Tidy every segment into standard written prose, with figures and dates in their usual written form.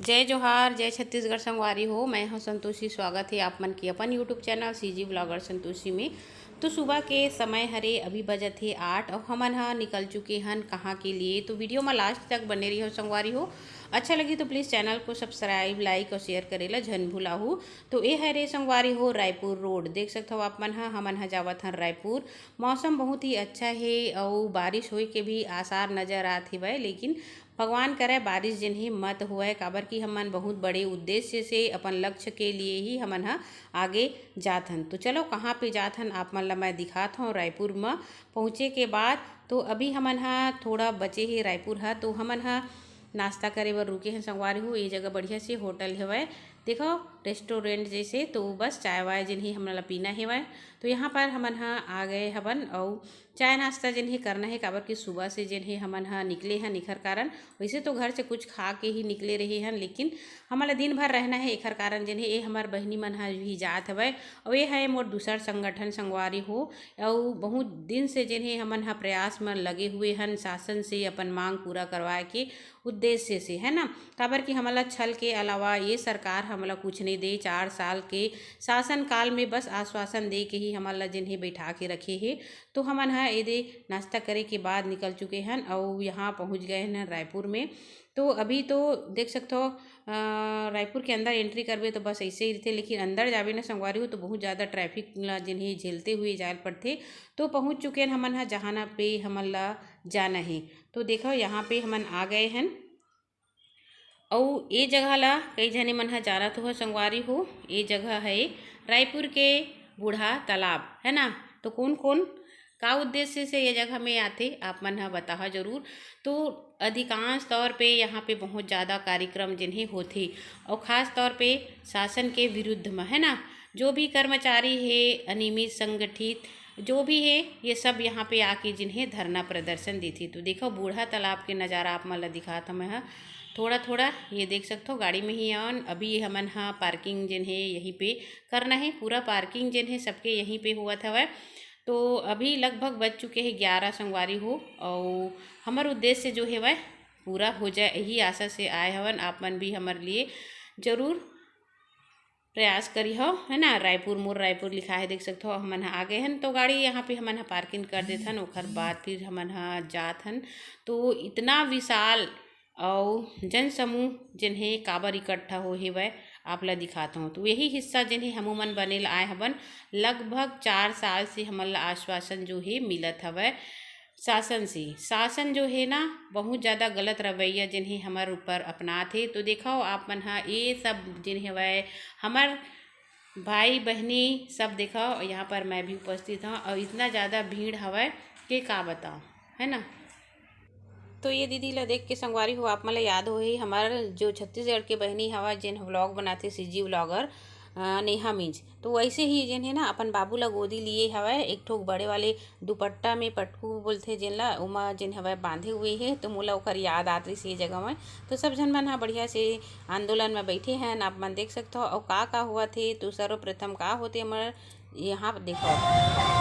जय जोहार, जय छत्तीसगढ़ संगवारी हो। मैं हूं संतोषी। स्वागत है आप मन की अपन YouTube channel CG blogger Santoshi में। तो सुबह के समय हरे अभी बजत है 8 और हमन हा निकल चुके हन कहाँ के लिए। तो वीडियो में लास्ट तक बने रही हो संगवारी हो। अच्छा लगी तो प्लीज़ चैनल को सब्सक्राइब, लाइक और शेयर करेला झन भूलाहू। तो ये है रे संगवारी हो रायपुर रोड। देख सकते हो आप मन हा हमन हा जावत हन रायपुर। मौसम बहुत ही अच्छा है और बारिश होए के भी आसार नज़र आत हवय, लेकिन भगवान करे बारिश जिन्हें मत हुए, काबर की हमन बहुत बड़े उद्देश्य से अपन लक्ष्य के लिए ही हमन हा आगे जात हन। तो चलो कहाँ पे जात हन आप मन ला मैं दिखात हूँ। रायपुर में पहुँचे के बाद तो अभी हमन हा थोड़ा बचे ही रायपुर हा, तो हमन हा नाश्ता करे बर रुके हैं संगवारी हो। ये जगह बढ़िया से होटल हेवय, देखो रेस्टोरेंट जैसे। तो बस चाय वाय जिन्हें हमला पीना हेवय तो यहाँ पर हमन हा आ गए हवन और चाय नाश्ता जिन्हें करना है, काबर की सुबह से जिन्हें हमन हा निकले हैं इखर कारण। वैसे तो घर से कुछ खा के ही निकले रहे हैं, लेकिन हमारा दिन भर रहना है इखर कारण जिन्हें ये हमार बहनी मन हा भी जात हवय। और ये है मोर दूसर संगठन संगवारी हो। और बहुत दिन से जिन्हें हमन हा प्रयास में लगे हुए हन शासन से अपन मांग पूरा करवाए के उद्देश्य से, है ना। काबर कि हमला छल के अलावा ये सरकार हमला कुछ नहीं दे। 4 साल के शासन काल में बस आश्वासन दे के ही हमला जिन्हें बैठा के रखे है। तो हमन हा ये नाश्ता करे के बाद निकल चुके हैं और यहाँ पहुँच गए हैं रायपुर में। तो अभी तो देख सकते हो रायपुर के अंदर एंट्री करबे तो बस ऐसे ही रहते, लेकिन अंदर जाबे ना संगवारी हो तो बहुत ज़्यादा ट्रैफिक ला जिन्हें झेलते हुए जाए पड़ते। तो पहुँच चुके हैं हमन हा जहाँ पे हमन ला जाना है। तो देखो यहाँ पे हमन आ गए हैं और ये जगह ला कई जने मन हा जाना तो है संगवारी हो। ये जगह है रायपुर के बूढ़ा तालाब, है ना। तो कौन कौन का उद्देश्य से ये जगह में आते आप मन हा बताहा जरूर। तो अधिकांश तौर पे यहाँ पे बहुत ज़्यादा कार्यक्रम जिन्हें होते और ख़ास तौर पे शासन के विरुद्ध में, है ना। जो भी कर्मचारी है अनियमित संगठित जो भी है ये सब यहाँ पे आके जिन्हें धरना प्रदर्शन दी थी। तो देखो बूढ़ा तालाब के नज़ारा आप मन ला दिखाता मैं थोड़ा थोड़ा। ये देख सकते हो गाड़ी में ही आन अभी हमन हा पार्किंग जिन्हें यहीं पे करना है। पूरा पार्किंग जिन्हें सबके यहीं पे हुआ था वह। तो अभी लगभग बज चुके हैं 11 संगवारी हो और हमार उद्देश्य जो है वह पूरा हो जाए यही आशा से आए हवन। आप मन भी हमारे लिए ज़रूर प्रयास करी हो, है ना। रायपुर मोर रायपुर लिखा है देख सकते हो। हमन हा आ गए हन तो गाड़ी यहाँ पे हमन हा पार्किंग कर देत हन, ओखर बाद फिर हमन हा जात हन। तो इतना विशाल और जन समूह जिन्हें काबर इकट्ठा हो है वह आप ला दिखाता हूँ। तो यही हिस्सा जिन्हें हमन बने आए हवन। लगभग 4 साल से हमन ला आश्वासन जो है मिलत हवय शासन से। शासन जो है ना बहुत ज़्यादा गलत रवैया जिन्हें हमारे ऊपर अपनाते। तो देखो आप मन हा ये सब जिन्हें वह हमार भाई बहनी सब देखो यहाँ पर मैं भी उपस्थित हूँ और इतना ज़्यादा भीड़ हवय कि का बताओ, है ना। तो ये दीदी ला देख के संगवारी हो आप मला याद हो ही हमार जो छत्तीसगढ़ के बहनी हवा जिन व्लॉग बनाते सीजी व्लॉगर नेहा मीज। तो वैसे ही जिन है ना अपन बाबू ला गोदी लिए हवय एक ठोक बड़े वाले दुपट्टा में पटकू बोलते जिन ला उमा जिन हवय बांधे हुए है। तो मोला ओकर याद आत रही ये जगह में। तो सब जन मन हा बढ़िया से आंदोलन में बैठे हैं आप मन देख सकते हो। और का हुआ थे तो सर्वप्रथम का होते हमारे यहाँ देखो।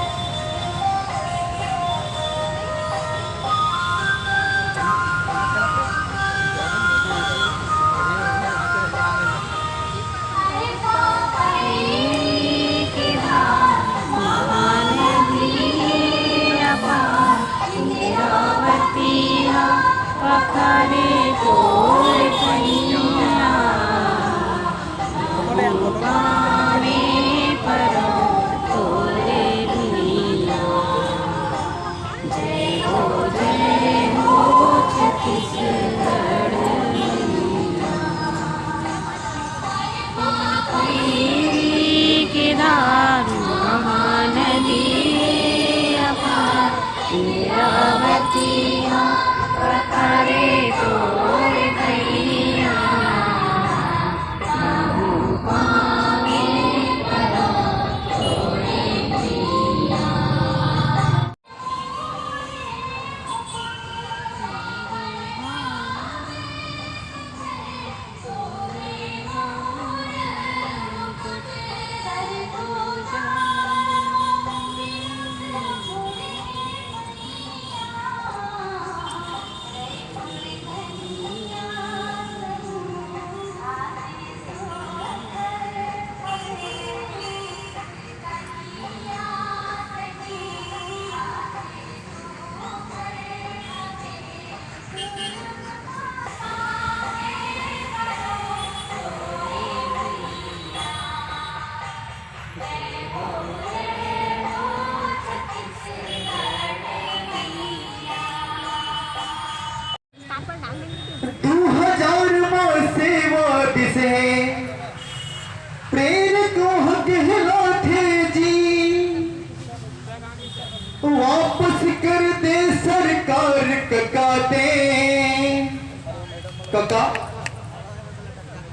कका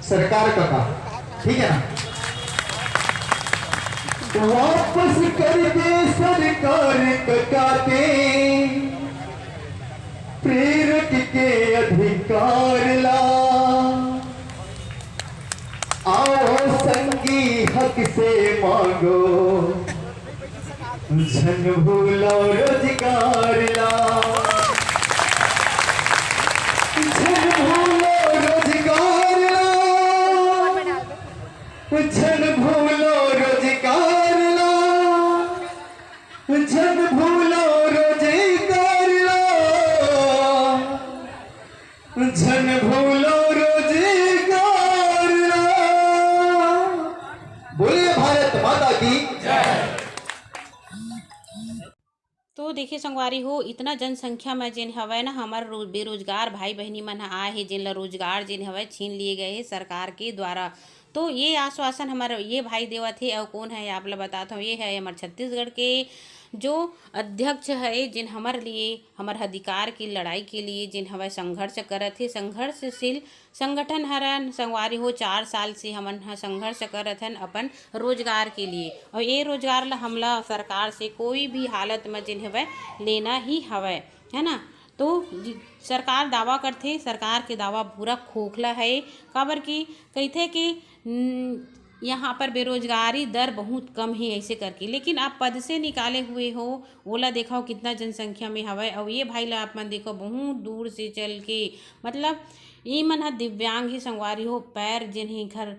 सरकार कका, ठीक है ना। वापस कर दे सरकार कका के प्रेरक के अधिकार ला, आओ संगी हक से मांगो जन भूलो रोजगार ला, जन भूलो रोजगार ला, जन भूलो रोजगार ला, जन भूलो रोजगार ला, जन भूलो रोजगार ला। बोलिए भारत माता की। तो देखिए संगवारी हो, इतना जनसंख्या में जिन हवै ना हमार बेरोजगार भाई बहनी मन ह आए हे, जिन ला रोजगार जिन हवै छीन लिए गए हैं सरकार के द्वारा। तो ये आश्वासन हमारे ये भाई देवत है। और कौन है आप ला बताता हूँ, ये है हमारे छत्तीसगढ़ के जो अध्यक्ष है, जिन हमारे लिए हमारे अधिकार की लड़ाई के लिए जिन हवै संघर्ष करत है। संघर्षशील संगठन हरन संगवारी हो, 4 साल से हमन ह संघर्ष करत हन अपन रोजगार के लिए। और ये रोजगार ला हमला सरकार से कोई भी हालत में जिन हवै लेना ही हवै, है ना। तो सरकार दावा करथे, सरकार के दावा पूरा खोखला है। काबर की कहथे कि यहाँ पर बेरोजगारी दर बहुत कम है ऐसे करके, लेकिन आप पद से निकाले हुए हो ओला देखाओ कितना जनसंख्या में हवै। और ये भाई ला आप मन देखो बहुत दूर से चल के, मतलब ये मन ह दिव्यांग ही संगवारी हो, पैर जिन ही घर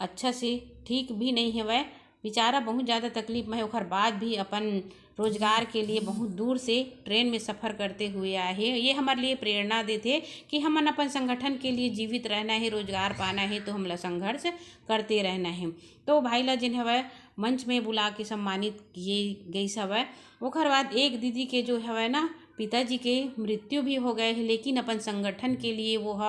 अच्छा से ठीक भी नहीं हवै, बेचारा बहुत ज़्यादा तकलीफ में है। ओखर बाद भी अपन रोजगार के लिए बहुत दूर से ट्रेन में सफ़र करते हुए आए हैं। ये हमारे लिए प्रेरणा देते कि हमन अपन संगठन के लिए जीवित रहना है, रोजगार पाना है, तो हमला संघर्ष करते रहना है। तो भाई ला जिन हवै मंच में बुला के सम्मानित किए गई हवै। ओखर बाद एक दीदी के जो हवै ना पिताजी के मृत्यु भी हो गए है, लेकिन अपन संगठन के लिए वो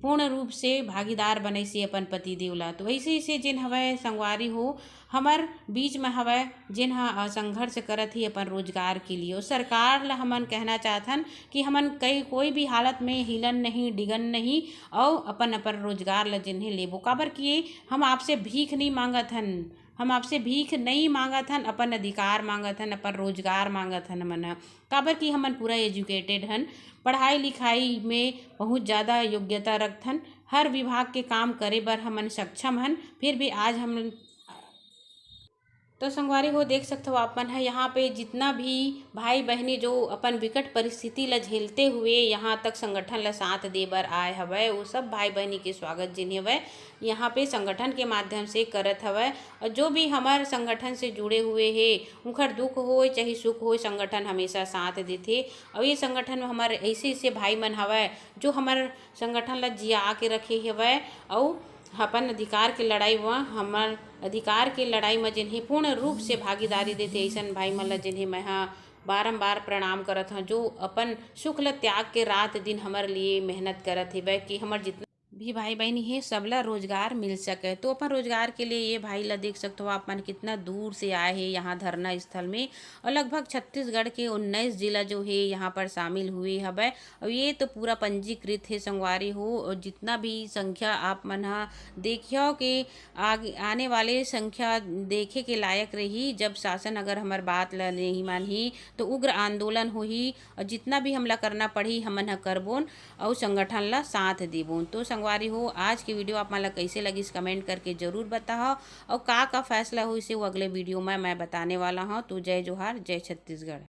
पूर्ण रूप से भागीदार बने से अपन पति देवला। तो ऐसे ऐसे जिन हवै संगवारी हो हमार बीच में हवै जिन हा संघर्ष करत ही अपन रोजगार के लिए। और सरकार ला हमन कहना चाहथन कि हमन कोई भी हालत में हिलन नहीं डिगन नहीं, और अपन अपन रोजगार ला जिन्हें लेबो। काबर किए हम आपसे भीख नहीं मांगत हन, हम आपसे भीख नहीं मांगत हन, अपन अधिकार मांगत हन, अपन रोजगार मांगत हन मन। काबर कि हमन पूरा एजुकेटेड हन, पढ़ाई लिखाई में बहुत ज़्यादा योग्यता रखथन, हर विभाग के काम करे बर हमन सक्षम हन। फिर भी आज हम तो संगवारी हो देख सकते हो आप मन है यहाँ पे जितना भी भाई बहनी जो अपन विकट परिस्थिति ला झेलते हुए यहाँ तक संगठन ला साथ दे बर आए हवै, वो सब भाई बहनी के स्वागत जिन हवै यहाँ पे संगठन के माध्यम से करत हवै। और जो भी हमार संगठन से जुड़े हुए है उनकर दुख हो चाहे सुख हो, संगठन हमेशा साथ देथे। और ये संगठन में हमारे ऐसे ऐसे भाई मन हवै जो हमार संगठन ला जिया के रखे हवै। और अपन अधिकार के लड़ाई व हमार अधिकार के लड़ाई में जिन्हें पूर्ण रूप से भागीदारी देते ऐसन भाई मन ला जिन्हें मैं बारम्बार प्रणाम करत हूँ, जो अपन सुख ल त्याग के रात दिन हमारे लिए मेहनत करत है कि हमार जितना भी भाई बहनी है सबला रोजगार मिल सके। तो अपन रोजगार के लिए ये भाई ला देख सकते हो आप मन कितना दूर से आए हैं यहाँ धरना स्थल में। और लगभग छत्तीसगढ़ के 19 जिला जो है यहाँ पर शामिल हुए हवै। और ये तो पूरा पंजीकृत है संगवारी हो। और जितना भी संख्या आप मन देखियो कि आगे आने वाले संख्या देखे के लायक रही, जब शासन अगर हमार बात ला नहीं मानही तो उग्र आंदोलन होही। और जितना भी हमला करना पड़ी हमन करबोन और संगठन ला साथ देबोन। तो संगवारी हो आज की वीडियो आप मन ला कैसे लगी कमेंट करके जरूर बताओ, और का फैसला हो इसे वो अगले वीडियो में मैं बताने वाला हूँ। तो जय जोहार, जय छत्तीसगढ़।